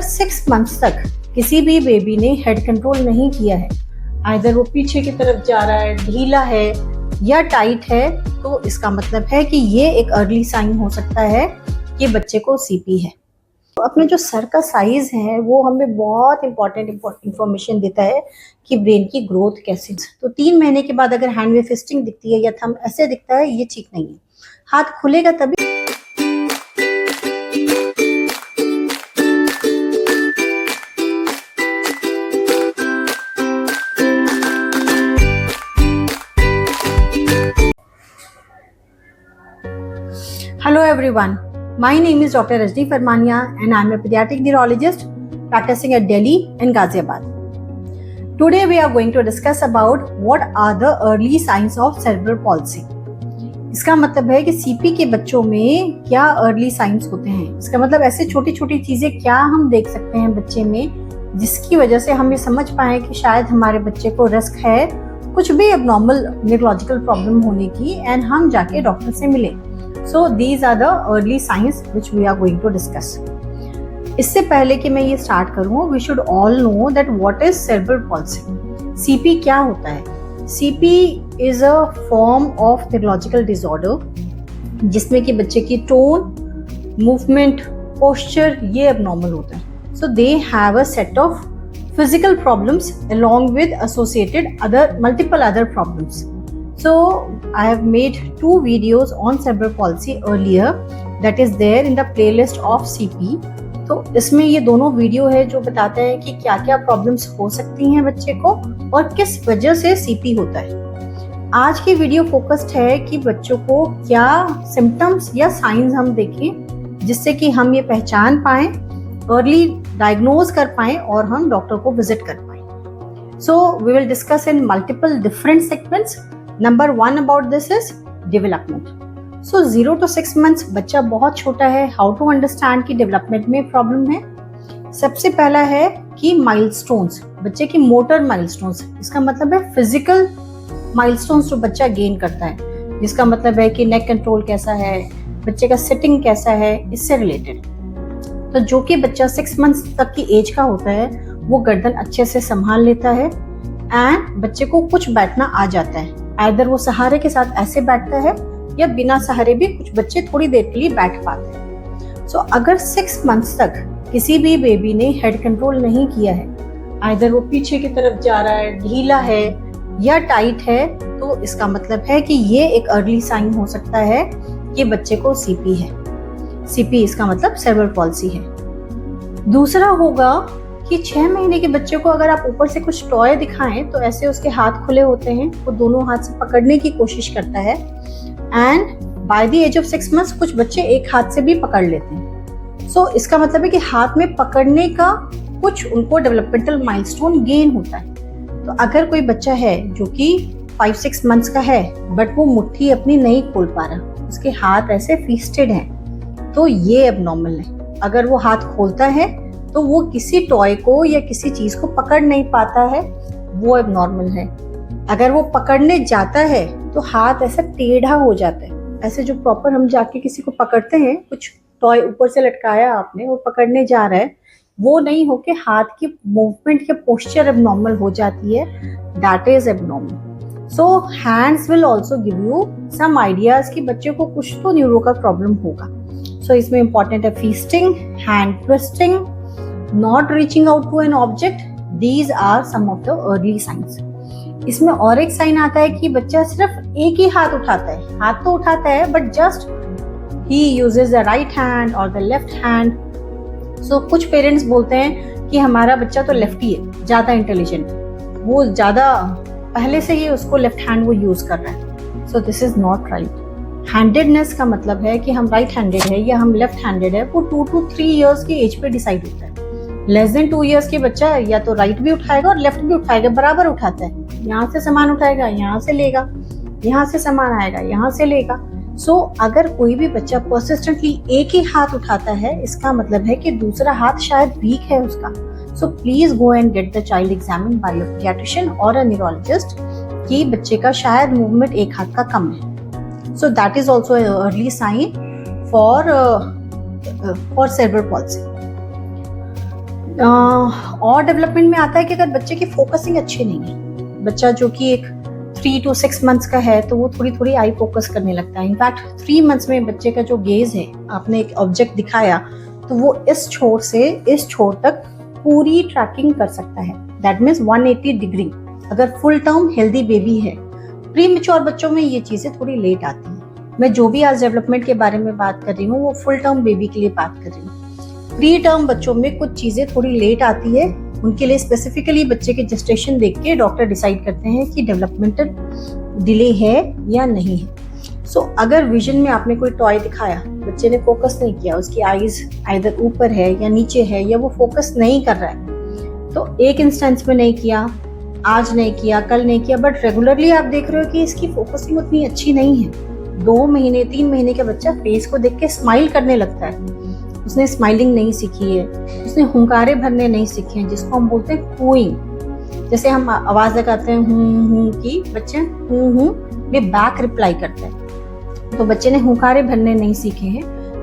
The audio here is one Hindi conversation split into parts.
6 मंथ्स तक किसी भी बेबी ने हेड कंट्रोल नहीं किया है, आइदर वो पीछे की तरफ जा रहा है, ढीला है या टाइट है, तो इसका मतलब है कि ये एक अर्ली साइन हो सकता है कि बच्चे को सीपी है। तो अपने जो सर का साइज है वो हमें बहुत इंपॉर्टेंट इंफॉर्मेशन देता है कि ब्रेन की ग्रोथ कैसी है। तो 3 महीने के बाद अगर हैंड में फिस्टिंग दिखती है या थंब ऐसे दिखता है, ये ठीक नहीं है। हाथ खुलेगा तभी। Hello everyone, my name is Dr. Rajni Farmania and I am a pediatric neurologist practicing at Delhi and Ghaziabad. Today we are going to discuss about what are the early signs of cerebral palsy. इसका मतलब है कि सीपी के बच्चों में क्या अर्ली साइंस होते हैं। इसका मतलब ऐसे छोटी छोटी चीजें क्या हम देख सकते हैं बच्चे में जिसकी वजह से हम ये समझ पाए कि शायद हमारे बच्चे को रिस्क है कुछ भी एबनॉर्मल न्यूरोलॉजिकल प्रॉब्लम होने की एंड हम जाके डॉक्टर से मिले। So these are the early signs which we are going to discuss. इससे पहले कि मैं ये स्टार्ट करूँ, we should all know that what is cerebral palsy. CP क्या होता है? CP is a form of neurological disorder जिसमें कि बच्चे की टोन, मूवमेंट, पोस्चर ये abnormal होता है. So they have a set of physical problems along with associated multiple other problems. So I have made 2 videos on cerebral palsy earlier that is there in the playlist of CP. तो इसमें ये दोनों वीडियो है जो बताते हैं कि क्या क्या प्रॉब्लम्स हो सकती हैं बच्चे को और किस वजह से CP होता है। आज की वीडियो फोकस्ड है कि बच्चों को क्या सिम्टम्स या साइंस हम देखें जिससे कि हम ये पहचान पाएं, अर्ली डायग्नोज कर पाएं और हम डॉक्टर को विजिट कर पाएं। So we will discuss in multiple different segments. Number 1 about this is development. So 0 to 6 months बच्चा बहुत छोटा है, how to understand कि development में प्रॉब्लम है। सबसे पहला है कि माइलस्टोन्स, बच्चे की मोटर माइलस्टोन्स, इसका मतलब है फिजिकल माइलस्टोन्स जो बच्चा गेन करता है, जिसका मतलब है कि नेक कंट्रोल कैसा है, बच्चे का सिटिंग कैसा है, इससे रिलेटेड। तो जो कि बच्चा 6 मंथ्स तक की एज का होता है वो गर्दन अच्छे से संभाल लेता है एंड बच्चे को कुछ बैठना आ जाता है। आइदर वो सहारे के साथ ऐसे बैठता है या बिना सहारे भी कुछ बच्चे थोड़ी देर के लिए बैठ पाते हैं। सो अगर 6 मंथ्स तक किसी भी बेबी ने हेड कंट्रोल नहीं किया है, आइदर वो पीछे की तरफ जा रहा है, ढीला है या टाइट है, तो इसका मतलब है कि ये एक अर्ली साइन हो सकता है कि बच्चे को सीपी है। सीपी इसका मतलब सेरेब्रल पॉल्सी है। दूसरा होगा कि 6 महीने के बच्चे को अगर आप ऊपर से कुछ टॉय दिखाएं तो ऐसे उसके हाथ खुले होते हैं, वो दोनों हाथ से पकड़ने की कोशिश करता है and by the age of 6 months कुछ बच्चे एक हाथ से भी पकड़ लेते हैं। सो इसका मतलब है कि हाथ में पकड़ने का कुछ उनको डेवलपमेंटल माइलस्टोन गेन होता है। तो अगर कोई बच्चा है जो कि 5-6 मंथ्स का है बट वो मुट्ठी अपनी नहीं खोल पा रहा, उसके हाथ ऐसे फीस्टेड हैं, तो ये एबनॉर्मल है। अगर वो हाथ खोलता है तो वो किसी टॉय को या किसी चीज को पकड़ नहीं पाता है, वो एबनॉर्मल है। अगर वो पकड़ने जाता है तो हाथ ऐसा टेढ़ा हो जाता है, ऐसे जो प्रॉपर हम जाके किसी को पकड़ते हैं, कुछ टॉय ऊपर से लटकाया आपने और पकड़ने जा रहा है, वो नहीं होके हाथ की मूवमेंट के पोस्चर एबनॉर्मल हो जाती है, that is abnormal. So hands will also give you some ideas कि बच्चे को कुछ तो न्यूरो का प्रॉब्लम होगा। सो इसमें इंपॉर्टेंट है feasting, hand twisting, not reaching out to an object. These are some of the early signs. इसमें और एक साइन आता है कि बच्चा सिर्फ एक ही हाथ उठाता है, हाथ तो उठाता है but just he uses the right hand or the left hand. So कुछ पेरेंट्स बोलते हैं कि हमारा बच्चा तो लेफ्टी है, ज्यादा इंटेलिजेंट, वो ज्यादा पहले से ही उसको लेफ्ट हैंड वो यूज कर रहा है। So this is not right. Handedness का मतलब है कि हम राइट हैंडेड है या हम लेफ्ट हैंडेड है, वो 2 to 3 इयर्स की एज पे डिसाइड होता है। लेस देन 2 इयर्स के बच्चा या तो राइट भी उठाएगा और लेफ्ट भी उठाएगा, बराबर उठाता है, यहाँ से सामान उठाएगा, यहाँ से लेगा, यहाँ से सामान आएगा, यहाँ से लेगा। सो अगर कोई भी बच्चा परसिस्टेंटली एक ही हाथ उठाता है, इसका मतलब है कि दूसरा हाथ शायद वीक है उसका। So please go and get the child examine by your paediatrician और अ न्यूरोलॉजिस्ट कि बच्चे का शायद मूवमेंट एक हाथ का कम है। So that is also an early sign for cerebral palsy. और डेवलपमेंट में आता है कि अगर बच्चे की फोकसिंग अच्छी नहीं है, बच्चा जो कि एक 3 to 6 मंथ्स का है तो वो थोड़ी थोड़ी आई फोकस करने लगता है। इनफैक्ट 3 मंथ्स में बच्चे का जो गेज है, आपने एक ऑब्जेक्ट दिखाया तो वो इस छोर से इस छोर तक पूरी ट्रैकिंग कर सकता है। That means 180 degree. अगर फुल टर्म हेल्दी बेबी है। प्री मेच्योर बच्चों में ये चीजें थोड़ी लेट आती हैं। मैं जो भी आज डेवलपमेंट के बारे में बात कर रही हूँ वो फुल टर्म बेबी के लिए बात कर रही हूँ। प्री टर्म बच्चों में कुछ चीजें थोड़ी लेट आती है। उनके लिए स्पेसिफिकली बच्चे के जेस्टेशन देख के डॉक्टर डिसाइड करते हैं कि डेवलपमेंटल डिले है या नहीं है। सो अगर विजन में आपने कोई टॉय दिखाया, बच्चे ने फोकस नहीं किया, उसकी आईज आइदर ऊपर है या नीचे है या वो फोकस नहीं कर रहा है, तो एक इंस्टेंस में नहीं किया, आज नहीं किया, कल नहीं किया, बट रेगुलरली आप देख रहे हो कि इसकी फोकसिंग उतनी अच्छी नहीं है। 2 महीने 3 महीने का बच्चा फेस को देख के स्माइल करने लगता है। उसने स्माइलिंग नहीं सीखी है, उसने हुंकारे भरने नहीं सीखे हैं, जिसको हम बोलते हैं कूइंग। जैसे हम आवाज लगाते हैं हूं की, बच्चे हूं ये बैक रिप्लाई करते हैं, तो बच्चे ने हुंकारे भरने नहीं सीखे हैं।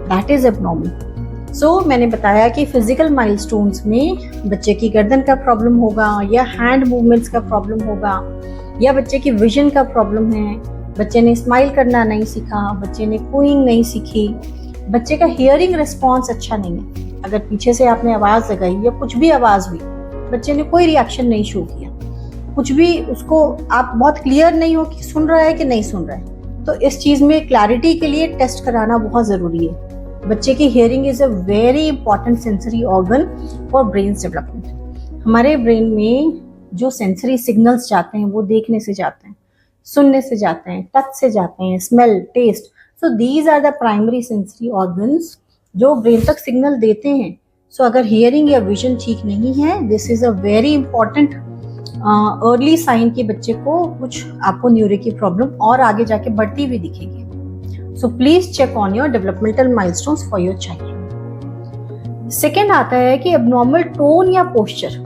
That is abnormal. सो मैंने बताया कि फिजिकल माइलस्टोन्स में बच्चे की गर्दन का प्रॉब्लम होगा या हैंड मूवमेंट्स का प्रॉब्लम होगा या बच्चे की विजन का प्रॉब्लम है, बच्चे ने स्माइल करना नहीं सीखा, बच्चे ने कूइंग नहीं सीखी, बच्चे का हियरिंग रिस्पॉन्स अच्छा नहीं है। अगर पीछे से आपने आवाज लगाई या कुछ भी आवाज हुई, बच्चे ने कोई रिएक्शन नहीं शो किया, कुछ भी उसको आप बहुत क्लियर नहीं हो कि सुन रहा है कि नहीं सुन रहा है, तो इस चीज में क्लैरिटी के लिए टेस्ट कराना बहुत जरूरी है। बच्चे की hearing is a very important sensory organ for brain development. हमारे ब्रेन में जो सेंसरी सिग्नल्स जाते हैं वो देखने से जाते हैं, सुनने से जाते हैं, टच से जाते हैं, smell, taste. So these are the primary sensory organs जो ब्रेन तक सिग्नल देते हैं। सो अगर हियरिंग या विजन ठीक नहीं है, this is a very important early sign कि बच्चे को कुछ आपको न्यूरो की प्रॉब्लम और आगे जाके बढ़ती हुई दिखेगी। So please check on your developmental milestones for your child. Second आता है कि एबनॉर्मल टोन या पोस्चर,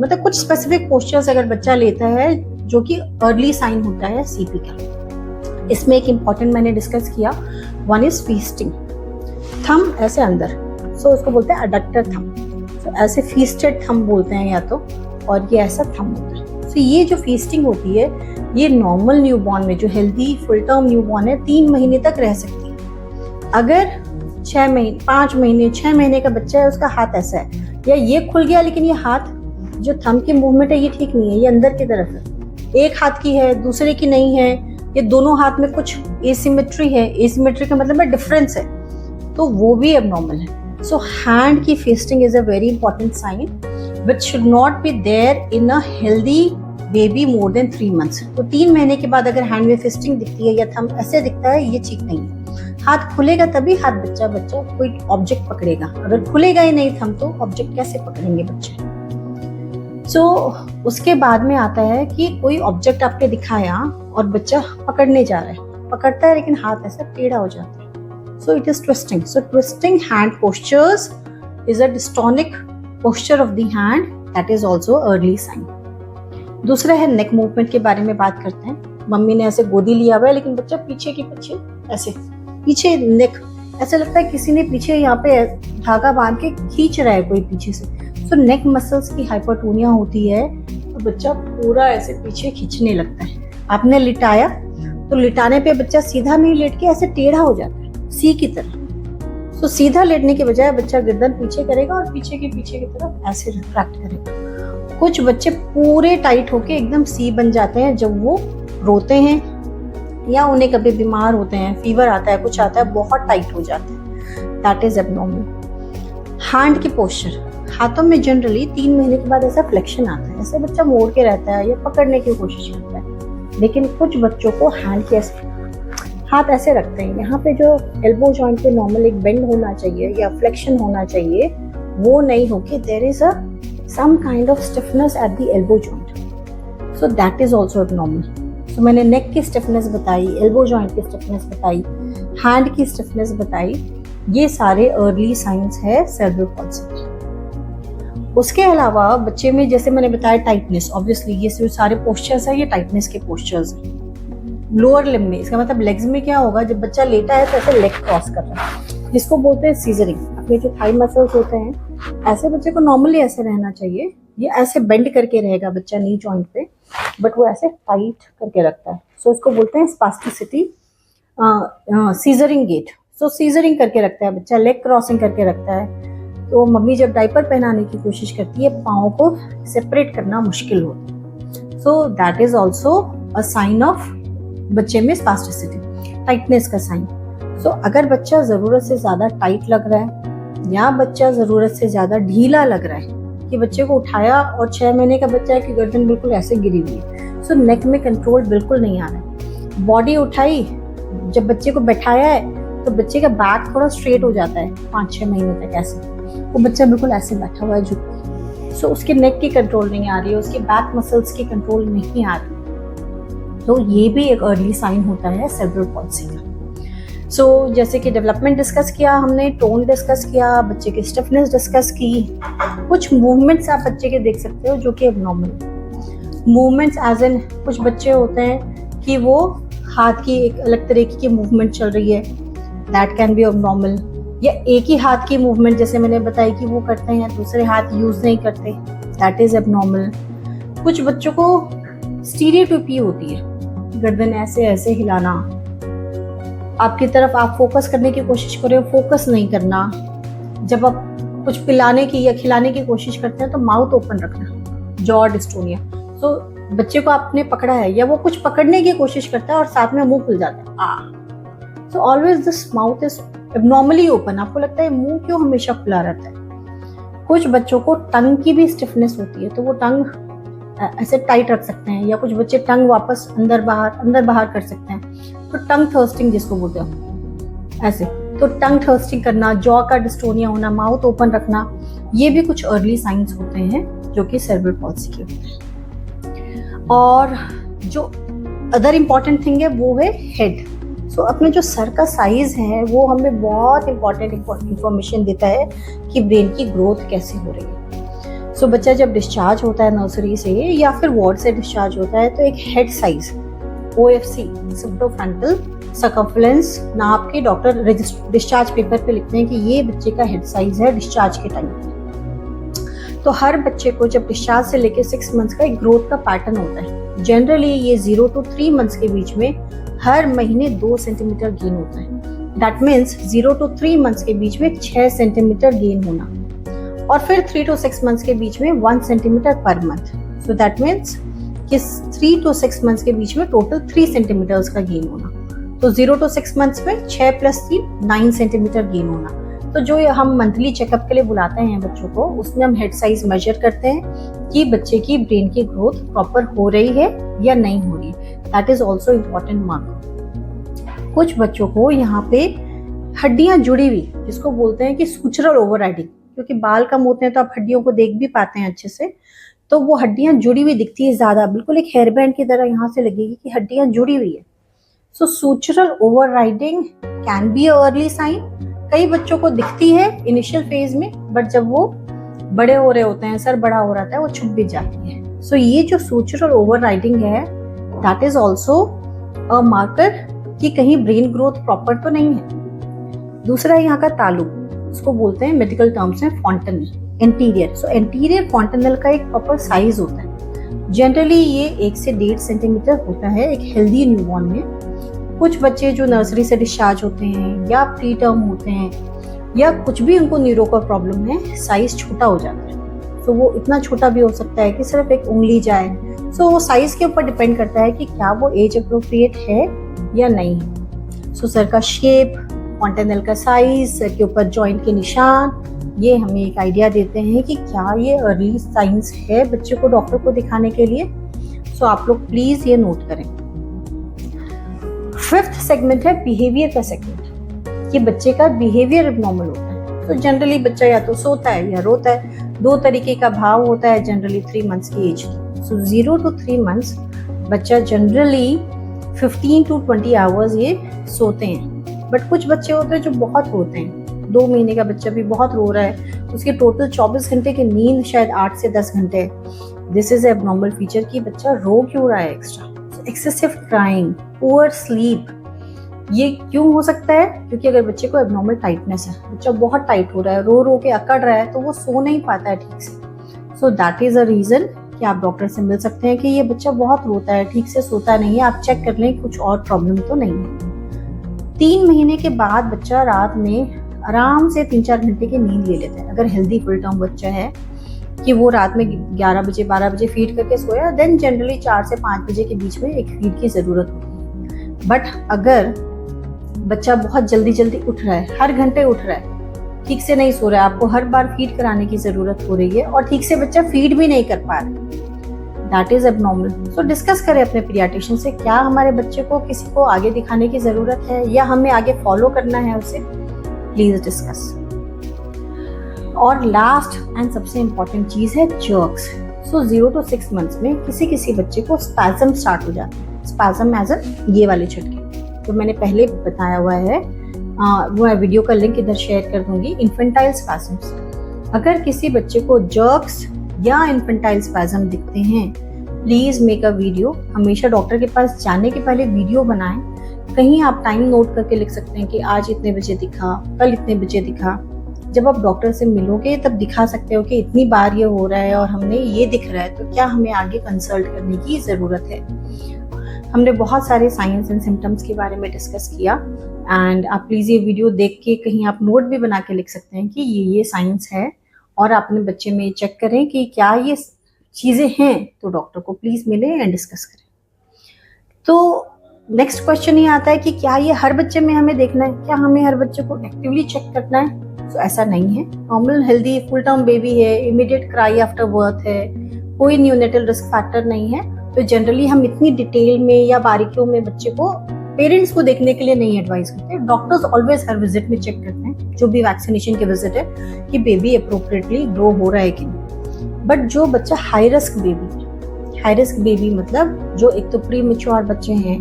मतलब कुछ स्पेसिफिक पोस्चर्स अगर बच्चा लेता है जो कि अर्ली साइन होता है सीपी का। इसमें एक इंपॉर्टेंट मैंने डिस्कस किया, वन इज फीस्टिंग, थंब ऐसे अंदर, सो उसको बोलते हैं अडक्टर थंब। सो ऐसे फीस्टेड थंब बोलते हैं या तो, और ये ऐसा थंब होता है। सो ये जो फीस्टिंग होती है ये नॉर्मल न्यूबॉर्न में, जो हेल्दी फुल टर्म न्यूबॉर्न है, 3 महीने तक रह सकती है। अगर 6 महीने 5 महीने 6 महीने का बच्चा है, उसका हाथ ऐसा है या ये खुल गया लेकिन ये हाथ जो थंब की मूवमेंट है ये ठीक नहीं है, ये अंदर की तरफ है, एक हाथ की है दूसरे की नहीं है, ये दोनों हाथ में कुछ एसिमेट्री है, एसिमेट्री का मतलब है डिफरेंस है, तो वो भी एबनॉर्मल है। सो हैंड की fisting is a very important sign which should not be there in a healthy baby more than 3 months. तो 3 महीने के बाद अगर हैंड में फेस्टिंग दिखती है या थंब ऐसे दिखता है, ये ठीक नहीं है। हाथ खुलेगा तभी हाथ बच्चा कोई ऑब्जेक्ट पकड़ेगा, अगर खुलेगा ही नहीं थंब तो ऑब्जेक्ट कैसे पकड़ेंगे बच्चे। सो उसके बाद में आता है कि कोई ऑब्जेक्ट आपने दिखाया और बच्चा पकड़ने जा रहा है, पकड़ता है लेकिन हाथ ऐसा टेढ़ा हो जाता है, so it is twisting. So twisting hand postures is a dystonic posture of the hand, that is also early sign. दूसरा है नेक मूवमेंट के बारे में बात करते हैं। मम्मी ने ऐसे गोदी लिया हुआ है लेकिन बच्चा पीछे के पीछे ऐसे, पीछे नेक ऐसा लगता है किसी ने पीछे यहाँ पे धागा बांध के खींच रहा है कोई पीछे से। सो नेक मसल्स की हाइपरटोनिया होती है तो बच्चा पूरा ऐसे पीछे खींचने लगता है। आपने लिटाया तो लिटाने पे बच्चा सीधा नहीं लेट के ऐसे टेढ़ा हो जाता है सी की तरह। सो सीधा लेटने के बजाय बच्चा गर्दन पीछे करेगा और पीछे की तरफ ऐसे रिफ्रैक्ट करेगा। कुछ बच्चे पूरे टाइट होके एकदम सी बन जाते हैं जब वो रोते हैं या उन्हें कभी बीमार होते हैं, फीवर आता है, कुछ आता है, बहुत टाइट हो जाते हैं, दैट इज एबनॉर्मल। हैंड की पोस्चर, हाथों में जनरली 3 महीने के बाद ऐसा फ्लेक्शन आता है, ऐसे बच्चा मोड़ के रहता है या पकड़ने की कोशिश करता है, लेकिन कुछ बच्चों को हैंड के हाथ ऐसे रखते हैं, यहाँ पे जो एल्बो जॉइंट पे नॉर्मल एक बेंड होना चाहिए या फ्लेक्शन होना चाहिए वो नहीं होके there is a some kind of stiffness at the elbow joint, so that is also abnormal. So मैंने neck की stiffness बताई, elbow joint की stiffness बताई, hand की stiffness बताई, ये सारे early signs है cerebral palsy के। उसके अलावा बच्चे में जैसे मैंने बताया टाइटनेस, ऑब्वियसली ये जो सारे पोस्चर्स है ये टाइटनेस के पोस्चर्स हैं। लोअर लिम्ब में, इसका मतलब लेग्स में क्या होगा, जब बच्चा लेटा है तो ऐसे लेग क्रॉस कर रहा है, जिसको बोलते हैं सीजरिंग। अपने जो थाई मसल्स होते हैं ऐसे बच्चे को नॉर्मली ऐसे रहना चाहिए, ये ऐसे बेंड करके रहेगा बच्चा नी जॉइंट पे, बट वो ऐसे टाइट करके रखता है। सो इसको बोलते हैं स्पास्टिसिटी, सीजरिंग गेट। सो सीजरिंग करके रखता है बच्चा, लेग क्रॉसिंग करके रखता है। तो मम्मी जब डायपर पहनाने की कोशिश करती है, पाँव को सेपरेट करना मुश्किल होता है। So that is also a sign of बच्चे में स्पास्टिसिटी, टाइटनेस का साइन। सो अगर बच्चा ज़रूरत से ज़्यादा टाइट लग रहा है या बच्चा ज़रूरत से ज़्यादा ढीला लग रहा है, कि बच्चे को उठाया और 6 महीने का बच्चा है कि गर्दन बिल्कुल ऐसे गिरी हुई है, सो नेक में कंट्रोल बिल्कुल नहीं आ रहा है। बॉडी उठाई, जब बच्चे को बैठाया है तो बच्चे का बैक थोड़ा स्ट्रेट हो जाता है 5-6 महीने तक ऐसे, वो बच्चा बिल्कुल ऐसे बैठा हुआ है झुक के। सो उसके नेक की कंट्रोल नहीं आ रही है, उसके बैक मसल्स की कंट्रोल नहीं आ रही। तो ये भी एक अर्ली साइन होता है सेरेब्रल पॉल्सी का। सो जैसे कि डेवलपमेंट डिस्कस किया हमने, टोन डिस्कस किया, बच्चे की स्टिफनेस डिस्कस की, कुछ मूवमेंट्स आप बच्चे के देख सकते हो जो कि एबनॉर्मल मूवमेंट्स, एज इन कुछ बच्चे होते हैं कि वो हाथ की एक अलग तरीके की मूवमेंट चल रही है, दैट कैन बी एबनॉर्मल। या एक ही हाथ की मूवमेंट जैसे मैंने बताई कि वो करते हैं, दूसरे हाथ यूज नहीं करते, दैट इज एबनॉर्मल। कुछ बच्चों को स्टीरियोटाइपी होती है, गर्दन ऐसे ऐसे हिलाना, आपकी तरफ आप फोकस करने की कोशिश कर रहे हो, फोकस नहीं करना, जब आप कुछ पिलाने की या खिलाने की कोशिश करते हैं तो माउथ ओपन रखना, जॉ डिस्टोनिया। सो बच्चे को आपने पकड़ा है या वो कुछ पकड़ने की कोशिश करता है और साथ में मुंह खुल जाता है, so always this mouth is abnormally open. आपको लगता है मुंह क्यों हमेशा खुला रहता है। कुछ बच्चों को टंग की भी स्टिफनेस होती है, तो वो टंग ऐसे टाइट रख सकते हैं, या कुछ बच्चे टंग वापस अंदर बाहर कर सकते हैं। तो टंग थर्स्टिंग जिसको बोलते हो ऐसे, तो टंग थर्स्टिंग करना, जॉ का डिस्टोनिया होना, माउथ ओपन रखना, ये भी कुछ अर्ली साइंस होते हैं जो कि सेरेब्रल पॉल्सी के होते हैं। और जो अदर इम्पॉर्टेंट थिंग है वो है हेड। सो अपने जो सर का साइज है वो हमें बहुत इंपॉर्टेंट इंफॉर्मेशन देता है कि ब्रेन की ग्रोथ कैसे हो रही है। सो बच्चा जब डिस्चार्ज होता है नर्सरी से या फिर वार्ड से डिस्चार्ज होता है, तो एक हेड साइज OFC, सबडोफ्रंटल सर्कम्फ्रेंस नाप के डॉक्टर डिस्चार्ज पेपर पे लिखते हैं कि ये बच्चे का हेड साइज है डिस्चार्ज के टाइम पे। तो हर बच्चे को जब डिस्चार्ज से लेके 6 मंथ्स का एक ग्रोथ का पैटर्न होता है। जनरली ये 0 to 3 मंथ्स के बीच में हर महीने 2 सेंटीमीटर गेन होता है। दैट मीन्स 0 to 3 मंथ्स के बीच में 6 सेंटीमीटर गेन होना, और फिर 3 to 6 मंथ्स के बीच में 1 centimetre per month. So that means कि 3 to 6 मंथ्स के बीच में टोटल 3 सेंटीमीटर्स का गेन होना। तो 0 to 6 मंथ्स में 6 + 3 9 सेंटीमीटर गेन होना। तो जो हम मंथली चेकअप के लिए बुलाते हैं बच्चों को, उसमें हम हेड साइज मेजर करते हैं कि बच्चे की ब्रेन की ग्रोथ प्रॉपर हो रही है या नहीं हो रही है। That is also important marker. कुछ बच्चों को यहाँ पे हड्डियां जुड़ी हुई, जिसको बोलते हैं कि सुचरल ओवरराइडिंग, क्योंकि बाल कम होते हैं तो आप हड्डियों को देख भी पाते हैं अच्छे से, तो वो हड्डियां जुड़ी हुई दिखती है ज्यादा, बिल्कुल एक हेयर बैंड की तरह यहाँ से लगेगी कि हड्डियां जुड़ी हुई है। So sutural overriding can be early sign. कई बच्चों को दिखती है इनिशियल फेज में, बट जब वो बड़े हो रहे होते हैं, सर बड़ा हो रहा है, वो छुप भी जाती है। सो ये जो सुचरल ओवरराइडिंग है, that is also a marker कि कहीं ब्रेन ग्रोथ प्रॉपर तो नहीं है। दूसरा यहाँ का तालु, उसको बोलते हैं मेडिकल टर्म्स में फॉन्टेनल एंटीरियर। सो एंटीरियर फॉन्टेनल का एक प्रॉपर साइज होता है। जनरली ये 1 से 1.5 सेंटीमीटर होता है एक हेल्दी न्यूबॉर्न में। कुछ बच्चे जो नर्सरी से डिस्चार्ज होते हैं या प्री टर्म होते हैं या कुछ भी उनको न्यूरो का प्रॉब्लम है, साइज छोटा हो जाता है। सो वो इतना छोटा भी हो सकता है कि सिर्फ एक उंगली जाए। सो वो साइज के ऊपर डिपेंड करता है कि क्या वो एज अप्रोप्रिएट है या नहीं है। सो सर का शेप, फॉन्टेनल का साइज, सर के ऊपर जॉइंट के निशान, ये हमें एक आइडिया देते हैं कि क्या ये अर्ली साइंस है बच्चे को डॉक्टर को दिखाने के लिए। सो आप लोग प्लीज ये नोट करें। 5th सेगमेंट है बिहेवियर का सेगमेंट, कि बच्चे का बिहेवियर एबनॉर्मल होता है। तो जनरली बच्चा या तो सोता है या रोता है, 2 तरीके का भाव होता है जनरली 3 मंथ्स की एज की। सो 0 to 3 मंथ्स बच्चा जनरली 15 to 20 आवर्स ये सोते हैं। बट कुछ बच्चे होते हैं जो बहुत रोते हैं, 2 महीने का बच्चा भी बहुत रो रहा है, उसकी टोटल 24 घंटे की नींद शायद 8 से 10 घंटे है। दिस इज एबनॉर्मल फीचर कि बच्चा रो क्यों रहा है extra. Excessive crying, poor sleep, ये क्यों हो सकता है? क्योंकि अगर बच्चे को एबनॉर्मल टाइटनेस है, बच्चा बहुत टाइट हो रहा है, रो रो के अकड़ रहा है, तो वो सो नहीं पाता है ठीक से। So that is a reason कि आप डॉक्टर से मिल सकते हैं कि ये बच्चा बहुत रोता है, ठीक से सोता नहीं है, आप चेक कर लें कुछ और प्रॉब्लम तो नहीं है। 3 महीने के बाद बच्चा रात में आराम से 3-4 घंटे की नींद ले लेता है। अगर हेल्दी फुल टर्म बच्चा है कि वो रात में 11 बजे 12 बजे फीड करके सोया, देन जनरली 4 से 5 बजे के बीच में एक फीड की जरूरत होती है। बट अगर बच्चा बहुत जल्दी जल्दी उठ रहा है, हर घंटे उठ रहा है, ठीक से नहीं सो रहा है, आपको हर बार फीड कराने की जरूरत हो रही है और ठीक से बच्चा फीड भी नहीं कर पा रहा, that is abnormal. So discuss करें अपने पीडियाट्रिशियन से, क्या हमारे बच्चे को किसी को आगे दिखाने की जरूरत है या हमें आगे फॉलो करना है उसे, प्लीज डिस्कस। और लास्ट एंड सबसे इम्पोर्टेंट चीज है जर्क्स। सो 0 to 6 मंथ्स में किसी किसी बच्चे को स्पैज़म स्टार्ट हो जाता है। स्पैज़म एज ये वाले झटके तो मैंने पहले बताया हुआ है, वो मैं वीडियो का लिंक इधर शेयर कर दूंगी। इन्फेंटाइल स्पैज़म्स, अगर किसी बच्चे को जर्क्स या इन्फेंटाइल स्पैज़म दिखते हैं, प्लीज मेक अ वीडियो। हमेशा डॉक्टर के पास जाने के पहले वीडियो बनाएं। कहीं आप टाइम नोट करके लिख सकते हैं कि आज इतने बजे दिखा, कल इतने बजे दिखा। जब आप डॉक्टर से मिलोगे तब दिखा सकते हो कि इतनी बार ये हो रहा है और हमने ये दिख रहा है, तो क्या हमें आगे कंसल्ट करने की ज़रूरत है। हमने बहुत सारे साइंस एंड सिम्टम्स के बारे में डिस्कस किया एंड आप प्लीज़ ये वीडियो देख के कहीं आप नोट भी बना के लिख सकते हैं कि ये साइंस है और अपने बच्चे में चेक करें कि क्या ये चीज़ें हैं, तो डॉक्टर को प्लीज़ मिले एंड डिस्कस करें। तो नेक्स्ट क्वेश्चन ये आता है कि क्या ये हर बच्चे में हमें देखना है, क्या हमें हर बच्चे को एक्टिवली चेक करना है? तो ऐसा नहीं है। Normal healthy full term baby है, इमीडिएट क्राई आफ्टर बर्थ है, कोई न्यूनेटल रिस्क फैक्टर नहीं है, तो जनरली हम इतनी डिटेल में या बारीकियों में बच्चे को पेरेंट्स को देखने के लिए नहीं एडवाइस करते। डॉक्टर्स ऑलवेज हर विजिट में चेक करते हैं, जो भी वैक्सीनेशन के विजिट है, कि बेबी अप्रोप्रिएटली ग्रो हो रहा है कि नहीं। बट जो बच्चा हाई रिस्क बेबी मतलब जो एक तो प्री मैच्योर बच्चे हैं,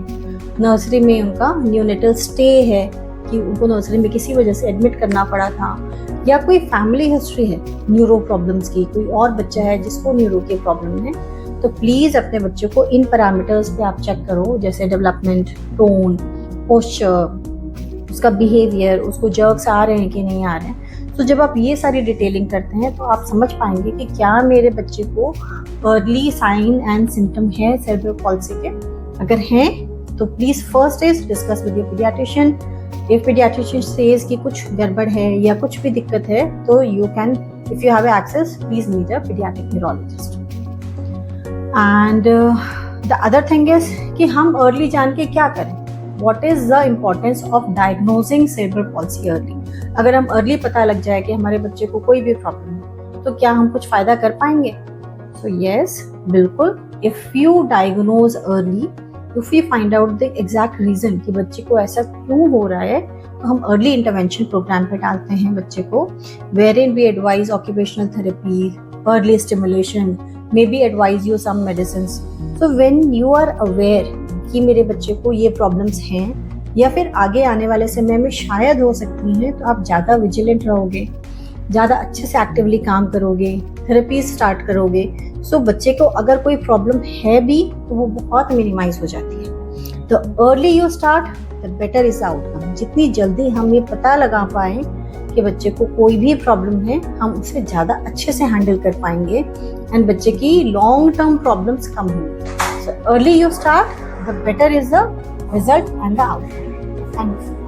नर्सरी में उनका न्यूनेटल स्टे है कि उनको नर्सरी में किसी वजह से एडमिट करना पड़ा था, या कोई फैमिली हिस्ट्री है न्यूरो प्रॉब्लम्स की, कोई और बच्चा है जिसको न्यूरो की प्रॉब्लम है, तो प्लीज अपने बच्चे को इन पैरामीटर्स पे आप चेक करो, जैसे डेवलपमेंट, टोन, पोस्चर, उसका बिहेवियर, उसको जर्क्स आ रहे हैं कि नहीं आ रहे हैं। तो जब आप ये सारी डिटेलिंग करते हैं तो आप समझ पाएंगे कि क्या मेरे बच्चे को अर्ली साइन एंड सिम्टम है सेरेब्रल पॉल्सी के। अगर हैं तो please first is discuss with your paediatrician. If paediatrician says कि कुछ गड़बड़ है या कुछ भी दिक्कत है, तो you can, if you have access, please meet a paediatric neurologist. And the other thing is कि हम अर्ली जान के क्या करें। What is the importance of diagnosing cerebral palsy early. अगर हम अर्ली पता लग जाए कि हमारे बच्चे को कोई भी प्रॉब्लम है, तो क्या हम कुछ फायदा कर पाएंगे? सो यस, बिल्कुल। If you diagnose early, if we find out the exact reason कि बच्चे को ऐसा क्यों हो रहा है, तो हम अर्ली इंटरवेंशन प्रोग्राम पे डालते हैं बच्चे को, wherein we advise occupational therapy, early stimulation, maybe advise you some medicine. So when you are aware कि मेरे बच्चे को ये प्रॉब्लम्स हैं या फिर आगे आने वाले समय में शायद हो सकती हैं, तो आप ज़्यादा विजिलेंट रहोगे, ज़्यादा अच्छे से एक्टिवली काम करोगे, थेरेपी स्टार्ट करोगे। सो बच्चे को अगर कोई प्रॉब्लम है भी तो वो बहुत मिनिमाइज हो जाती है। तो early you start, the better is outcome. जितनी जल्दी हम ये पता लगा पाए कि बच्चे को कोई भी प्रॉब्लम है, हम उसे ज़्यादा अच्छे से हैंडल कर पाएंगे एंड बच्चे की लॉन्ग टर्म प्रॉब्लम्स कम होंगी। So early you start, the better is the result and the outcome. Thank you.